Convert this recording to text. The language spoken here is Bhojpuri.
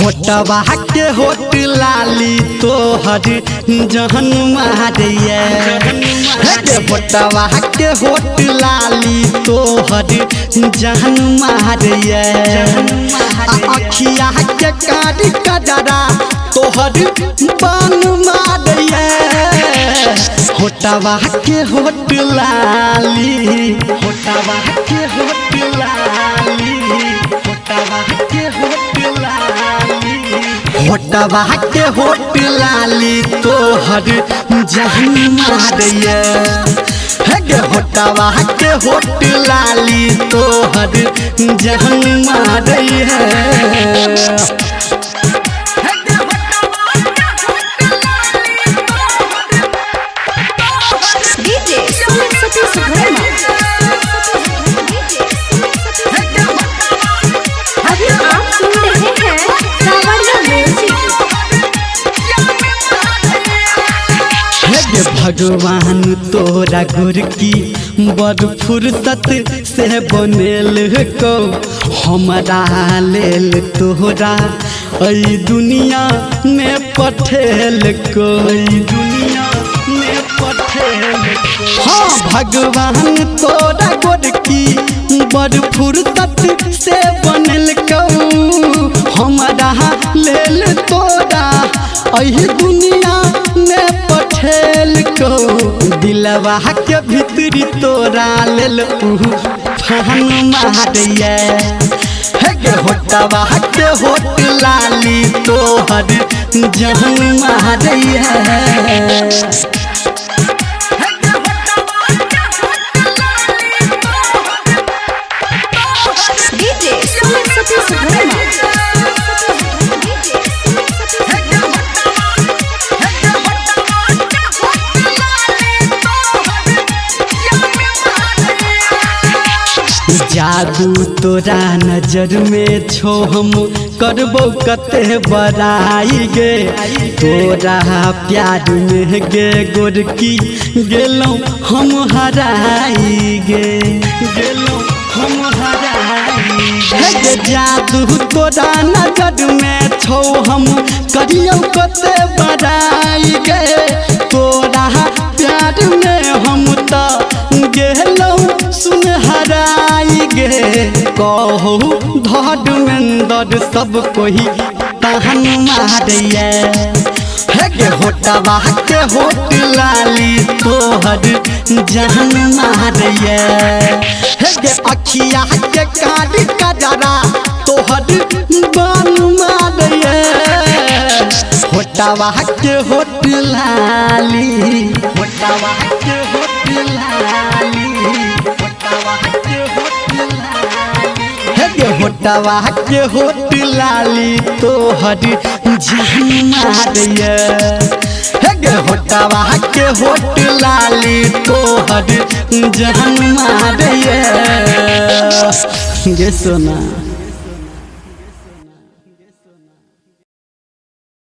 होटवा के होट लाली तोहर जहन मारिए होटवा के होट लाली तोहर जहन मारिए अखिया के कारी कजरा तोहर बान मारिए होटवा के होट लाली होटवा के होट लाली होटवा के होट लाली होटवा के होट लाली तोहर जहन मारिए होटवा के होट लाली तोहर जहन मारिए भगवान तोरा गुरकी बड़ फुर्सत से बनेल को हमारा लेल तोरा ई दुनिया में पठेल को दुनिया में पठेल हाँ भगवान तोरा गुरकी बड़ फुर्सत से बनेल को हमारा लेल तोरा ई दुनिया में पठेल को दिलवा के भीतरी तोरा लेल फान मारिए होटवा के होट लाली तोहर जहन मारिए जादू तोरा नजर में छो हम करबो कते बड़ाई गे तोरा प्यार में गे गोरकी गेलो हम हराई गे गेलो हम हराई गे जादू तोरा नजर में छो हम करियो कते बड़ाई गे तोरा प्यार में हम तो गेलो सुन हराई गे कहू धर्मेंद्र सब कोई तहन मारिए होटवा के होट लाली तोहर जहन मारिए अखिया के कारी कजरा तोहर बान मारिए होटवा के होट लाली होटवा के होट लाली होटवा के होट लाली तोहर जहन मारिए होटवा के होट लाली तोहर जहन मारिए गे सोना।